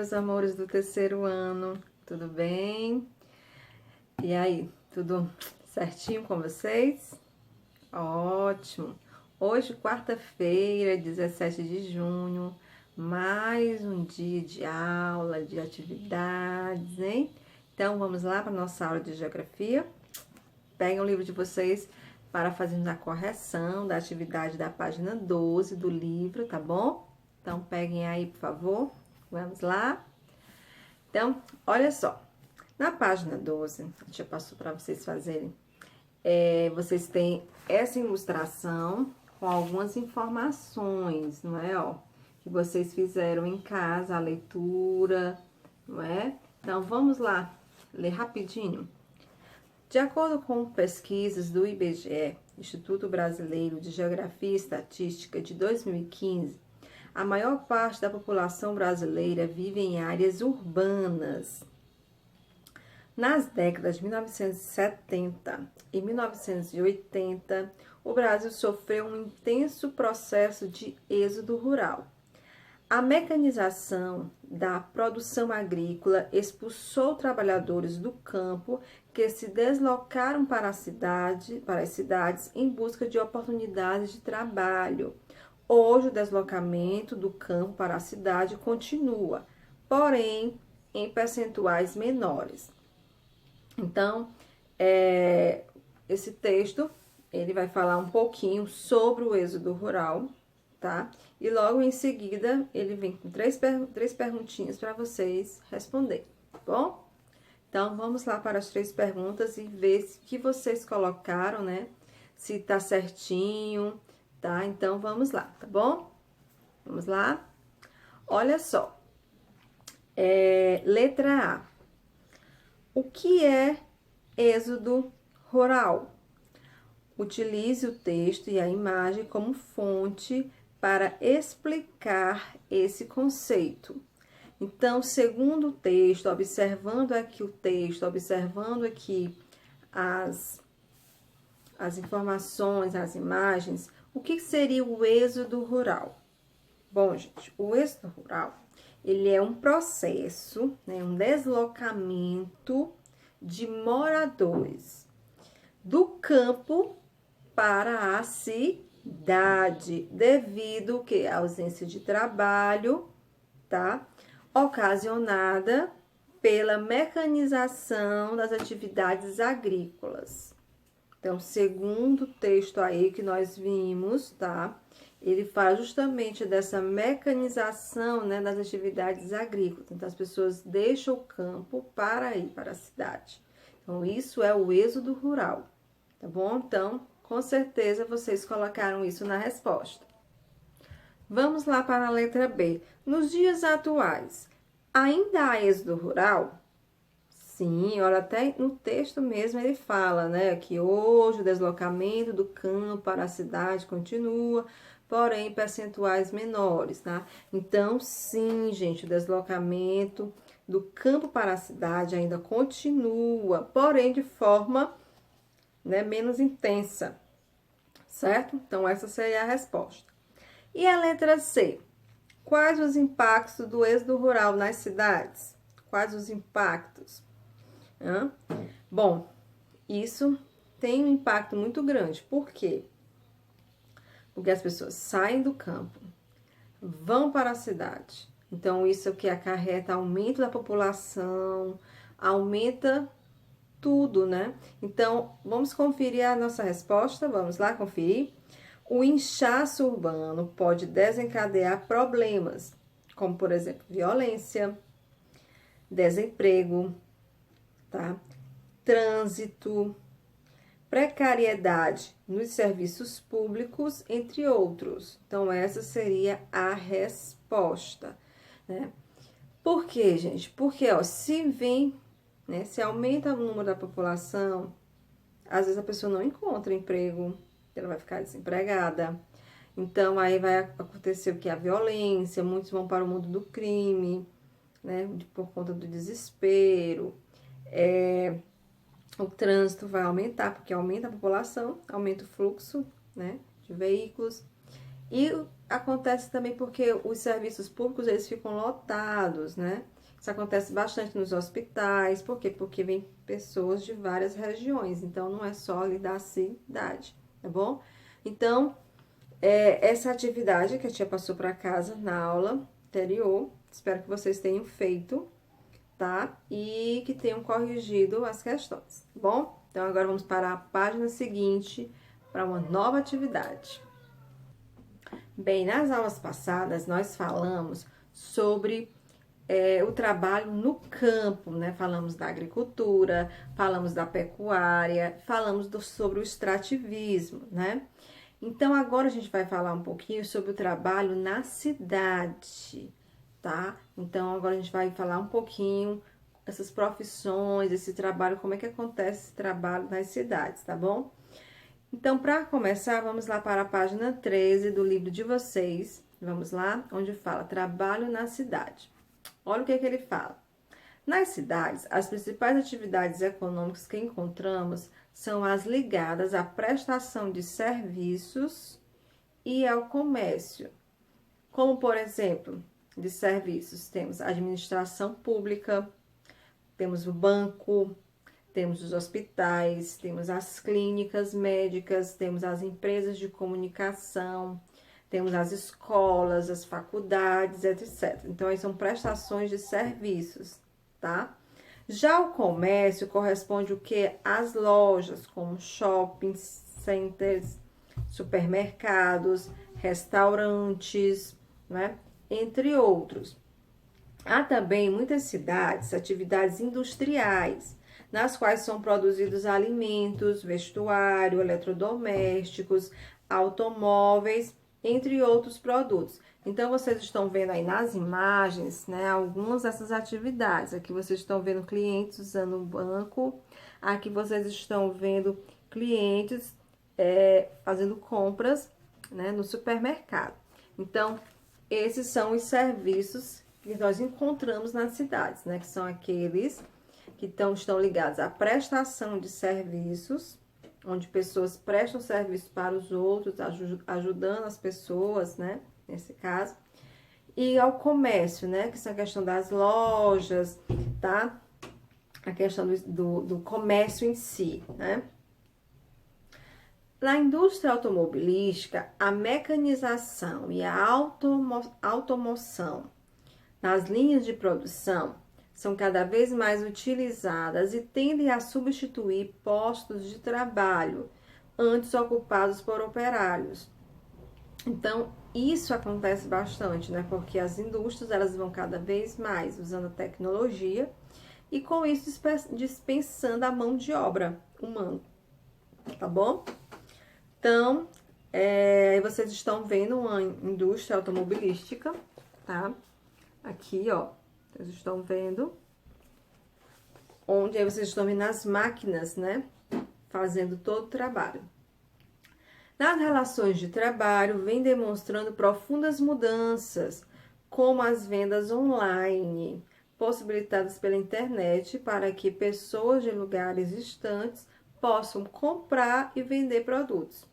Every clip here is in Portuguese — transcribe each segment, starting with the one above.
meus amores do terceiro ano, tudo bem? E aí, tudo certinho com vocês? Ótimo! Hoje, quarta-feira, 17 de junho, mais um dia de aula, de atividades, hein? Então, vamos lá para a nossa aula de geografia. Peguem o livro de vocês para fazermos a correção da atividade da página 12 do livro, tá bom? Então, peguem aí, por favor. Vamos lá? Então, olha só. Na página 12, já passou para vocês fazerem. Vocês têm essa ilustração com algumas informações, não é? Ó, que vocês fizeram em casa, a leitura, não é? Então, vamos lá, ler rapidinho. De acordo com pesquisas do IBGE, Instituto Brasileiro de Geografia e Estatística, de 2015, a maior parte da população brasileira vive em áreas urbanas. Nas décadas de 1970 e 1980, o Brasil sofreu um intenso processo de êxodo rural. A mecanização da produção agrícola expulsou trabalhadores do campo que se deslocaram para as cidades em busca de oportunidades de trabalho. Hoje, o deslocamento do campo para a cidade continua, porém, em percentuais menores. Então, esse texto, ele vai falar um pouquinho sobre o êxodo rural, tá? E logo em seguida, ele vem com três perguntinhas para vocês responderem, tá bom? Então, vamos lá para as 3 perguntas e ver o que vocês colocaram, né? Se tá certinho, tá? Então, vamos lá, tá bom? Vamos lá? Olha só. Letra A. O que é êxodo rural? Utilize o texto e a imagem como fonte para explicar esse conceito. Então, segundo o texto, observando aqui o texto, observando aqui as informações, as imagens, o que seria o êxodo rural? Bom, gente, o êxodo rural, ele é um processo, né, um deslocamento de moradores do campo para a cidade, devido à ausência de trabalho, tá? Ocasionada pela mecanização das atividades agrícolas. Então, segundo o texto aí que nós vimos, tá? Ele fala justamente dessa mecanização, né, das atividades agrícolas. Então, as pessoas deixam o campo para ir para a cidade. Então, isso é o êxodo rural, tá bom? Então, com certeza, vocês colocaram isso na resposta. Vamos lá para a letra B. Nos dias atuais, ainda há êxodo rural? Sim, olha, até no texto mesmo ele fala, né, que hoje o deslocamento do campo para a cidade continua, porém em percentuais menores, tá? Então, sim, gente, o deslocamento do campo para a cidade ainda continua, porém de forma, né, menos intensa, certo? Então, essa seria a resposta. E a letra C? Quais os impactos do êxodo rural nas cidades? Quais os impactos? Bom, isso tem um impacto muito grande. Por quê? Porque as pessoas saem do campo, vão para a cidade. Então, isso é o que acarreta aumento da população, aumenta tudo, né? Então, vamos conferir a nossa resposta. Vamos lá conferir. O inchaço urbano pode desencadear problemas, como, por exemplo, violência, desemprego, tá? Trânsito, precariedade nos serviços públicos, entre outros. Então, essa seria a resposta, né? Por quê, gente? Porque, ó, se vem, né, se aumenta o número da população, às vezes a pessoa não encontra emprego, ela vai ficar desempregada. Então, aí vai acontecer o que? A violência, muitos vão para o mundo do crime, né, por conta do desespero. O trânsito vai aumentar, porque aumenta a população, aumenta o fluxo, né, de veículos. E acontece também porque os serviços públicos, eles ficam lotados, né? Isso acontece bastante nos hospitais, por quê? Porque vem pessoas de várias regiões, então não é só ali da cidade, tá bom? Então, essa atividade que a tia passou para casa na aula anterior, espero que vocês tenham feito, tá? E que tenham corrigido as questões, tá bom? Então, agora vamos para a página seguinte para uma nova atividade. Bem, nas aulas passadas, nós falamos sobre o trabalho no campo, né? Falamos da agricultura, falamos da pecuária, falamos sobre o extrativismo, né? Então, agora a gente vai falar um pouquinho sobre o trabalho na cidade, tá? Então, agora a gente vai falar um pouquinho essas profissões, esse trabalho, como é que acontece esse trabalho nas cidades, tá bom? Então, para começar, vamos lá para a página 13 do livro de vocês. Vamos lá, onde fala trabalho na cidade. Olha o que ele fala. Nas cidades, as principais atividades econômicas que encontramos são as ligadas à prestação de serviços e ao comércio. Como, por exemplo, de serviços, temos a administração pública, temos o banco, temos os hospitais, temos as clínicas médicas, temos as empresas de comunicação, temos as escolas, as faculdades, etc. Então, aí são prestações de serviços, tá? Já o comércio corresponde o que? Às lojas, como shopping centers, supermercados, restaurantes, né? Entre outros. Há também em muitas cidades atividades industriais, nas quais são produzidos alimentos, vestuário, eletrodomésticos, automóveis, entre outros produtos. Então, vocês estão vendo aí nas imagens, né, algumas dessas atividades. Aqui vocês estão vendo clientes usando o banco, aqui vocês estão vendo clientes fazendo compras, né, no supermercado. Então, esses são os serviços que nós encontramos nas cidades, né? Que são aqueles que estão ligados à prestação de serviços, onde pessoas prestam serviço para os outros, ajudando as pessoas, né? Nesse caso. E ao comércio, né? Que são a questão das lojas, tá? A questão do comércio em si, né? Na indústria automobilística, a mecanização e a automoção nas linhas de produção são cada vez mais utilizadas e tendem a substituir postos de trabalho antes ocupados por operários. Então, isso acontece bastante, né? Porque as indústrias, elas vão cada vez mais usando a tecnologia e com isso dispensando a mão de obra humana, tá bom? Então, vocês estão vendo uma indústria automobilística, tá? Aqui, ó, vocês estão vendo, onde aí vocês estão vendo as máquinas, né? Fazendo todo o trabalho. Nas relações de trabalho, vem demonstrando profundas mudanças, como as vendas online, possibilitadas pela internet, para que pessoas de lugares distantes possam comprar e vender produtos.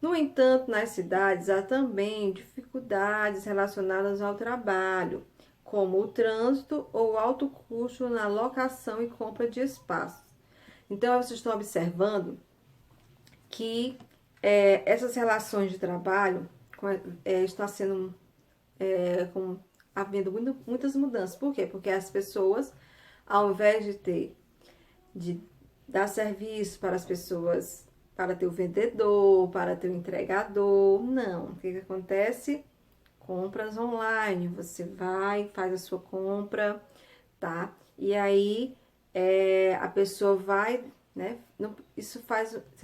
No entanto, nas cidades há também dificuldades relacionadas ao trabalho, como o trânsito ou o alto custo na locação e compra de espaços. Então, vocês estão observando que essas relações de trabalho estão sendo havendo muitas mudanças. Por quê? Porque as pessoas, ao invés de dar serviço para as pessoas, para ter o vendedor, para ter o entregador, não. O que acontece? Compras online, você vai, faz a sua compra, tá? E aí a pessoa vai, né? Você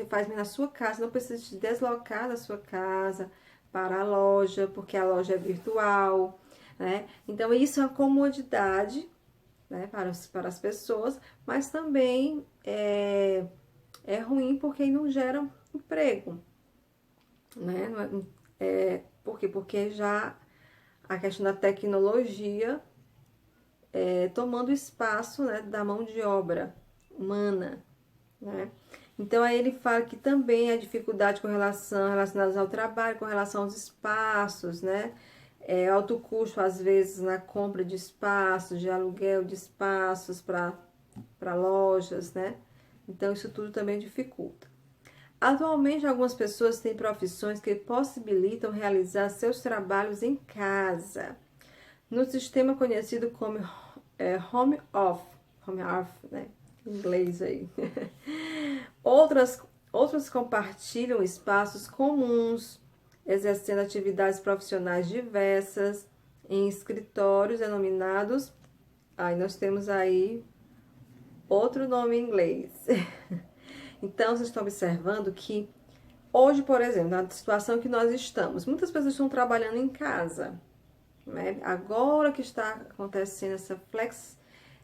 faz na sua casa, não precisa se deslocar da sua casa para a loja, porque a loja é virtual, né? Então, isso é uma comodidade, né, para as pessoas, mas também é ruim porque não gera emprego, né? Por quê? Porque já a questão da tecnologia tomando espaço, né, da mão de obra humana, né? Então, aí ele fala que também a dificuldade relacionadas ao trabalho, com relação aos espaços, né? Alto custo, às vezes, na compra de espaços, de aluguel de espaços para lojas, né? Então, isso tudo também dificulta. Atualmente, algumas pessoas têm profissões que possibilitam realizar seus trabalhos em casa, no sistema conhecido como home office, né? Em inglês aí. Outras compartilham espaços comuns, exercendo atividades profissionais diversas em escritórios denominados. Aí nós temos aí outro nome em inglês. Então, vocês estão observando que hoje, por exemplo, na situação que nós estamos, muitas pessoas estão trabalhando em casa, né? Agora que está acontecendo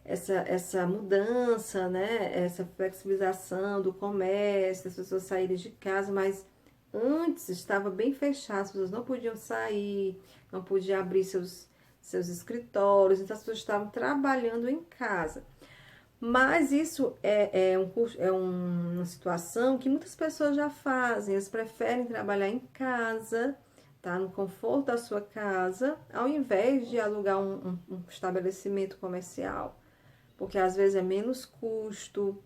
essa mudança, né? Essa flexibilização do comércio, as pessoas saírem de casa, mas antes estava bem fechado, as pessoas não podiam sair, não podiam abrir seus escritórios, então as pessoas estavam trabalhando em casa. Mas isso uma situação que muitas pessoas já fazem, eles preferem trabalhar em casa, tá? No conforto da sua casa, ao invés de alugar um estabelecimento comercial, porque às vezes é menos custo,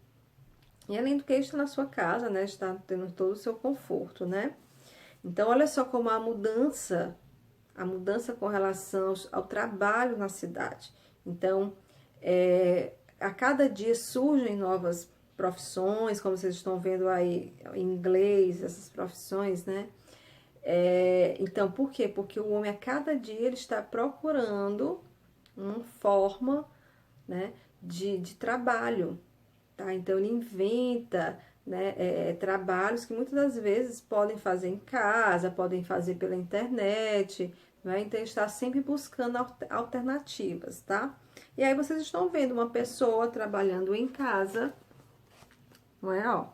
e além do que está na sua casa, né? Está tendo todo o seu conforto, né? Então, olha só como a mudança com relação ao trabalho na cidade. Então, a cada dia surgem novas profissões, como vocês estão vendo aí em inglês, essas profissões, né? Então, por quê? Porque o homem, a cada dia, ele está procurando uma forma, né, de trabalho, tá? Então, ele inventa, né, trabalhos que muitas das vezes podem fazer em casa, podem fazer pela internet, né? Então, ele está sempre buscando alternativas, tá? E aí, vocês estão vendo uma pessoa trabalhando em casa, não é, ó?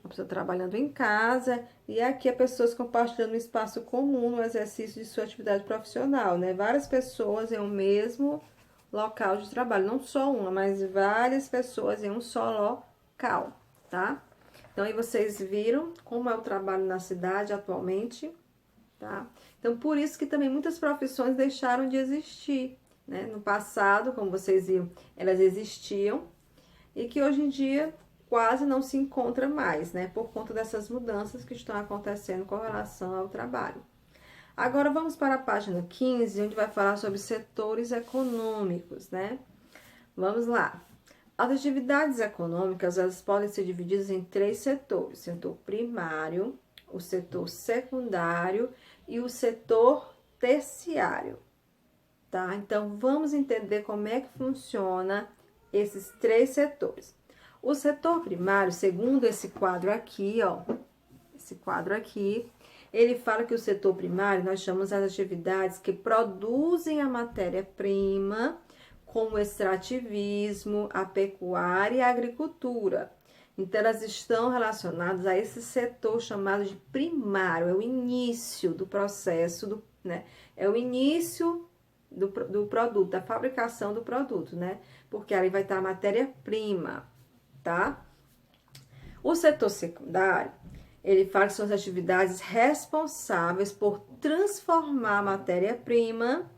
Uma pessoa trabalhando em casa, e aqui a pessoas compartilhando um espaço comum no exercício de sua atividade profissional, né? Várias pessoas em um mesmo local de trabalho, não só uma, mas várias pessoas em um só local, tá? Então, aí vocês viram como é o trabalho na cidade atualmente, tá? Então, por isso que também muitas profissões deixaram de existir, né? No passado, como vocês viram, elas existiam e que hoje em dia quase não se encontra mais, né? Por conta dessas mudanças que estão acontecendo com relação ao trabalho. Agora, vamos para a página 15, onde vai falar sobre setores econômicos, né? Vamos lá. As atividades econômicas, elas podem ser divididas em 3 setores: setor primário, o setor secundário e o setor terciário, tá? Então, vamos entender como é que funciona esses 3 setores. O setor primário, segundo esse quadro aqui, ó, ele fala que o setor primário, nós chamamos as atividades que produzem a matéria-prima, como o extrativismo, a pecuária e a agricultura. Então, elas estão relacionadas a esse setor chamado de primário, é o início do processo, né? É o início do produto, da fabricação do produto, né? Porque ali vai estar a matéria-prima, tá? O setor secundário, ele fala que são as atividades responsáveis por transformar a matéria-prima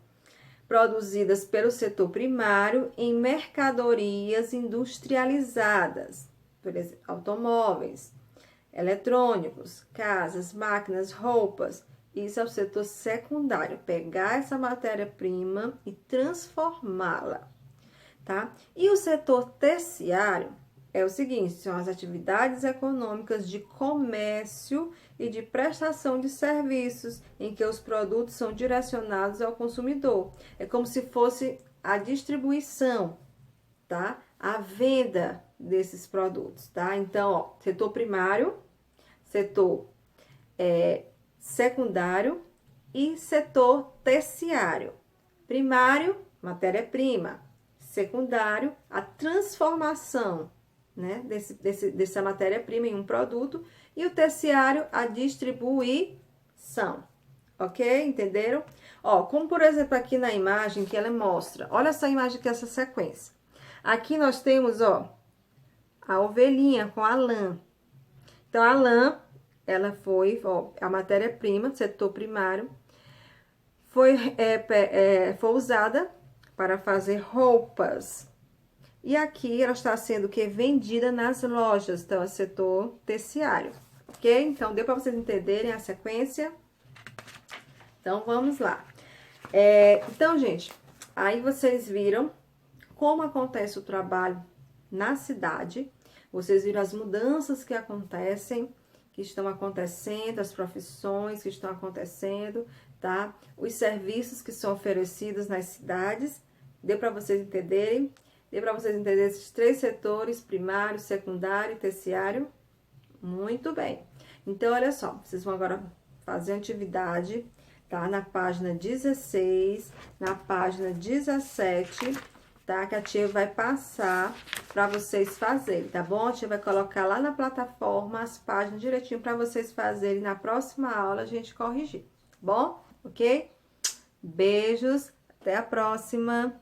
produzidas pelo setor primário em mercadorias industrializadas, por exemplo, automóveis, eletrônicos, casas, máquinas, roupas. Isso é o setor secundário, pegar essa matéria-prima e transformá-la, tá? E o setor terciário é o seguinte, são as atividades econômicas de comércio e de prestação de serviços, em que os produtos são direcionados ao consumidor. É como se fosse a distribuição, tá? A venda desses produtos, tá? Então, ó, setor primário, setor secundário e setor terciário. Primário, matéria-prima. Secundário, a transformação, né, dessa matéria-prima em um produto. E o terciário, a distribuição. Ok? Entenderam? Ó, como por exemplo aqui na imagem que ela mostra. Olha essa imagem aqui, essa sequência. Aqui nós temos, ó, a ovelhinha com a lã. Então, a lã, ela foi, ó, a matéria-prima do setor primário, foi usada para fazer roupas. E aqui ela está sendo o que? Vendida nas lojas, então é setor terciário, ok? Então, deu para vocês entenderem a sequência? Então, vamos lá. Então, gente, aí vocês viram como acontece o trabalho na cidade, vocês viram as mudanças que acontecem, que estão acontecendo, as profissões que estão acontecendo, tá? Os serviços que são oferecidos nas cidades, deu para vocês entenderem? Deu para vocês entenderem esses 3 setores, primário, secundário e terciário? Muito bem. Então, olha só, vocês vão agora fazer a atividade, tá? Na página 16, na página 17, tá? Que a tia vai passar para vocês fazerem, tá bom? A tia vai colocar lá na plataforma as páginas direitinho para vocês fazerem. Na próxima aula a gente corrigir, tá bom? Ok? Beijos, até a próxima!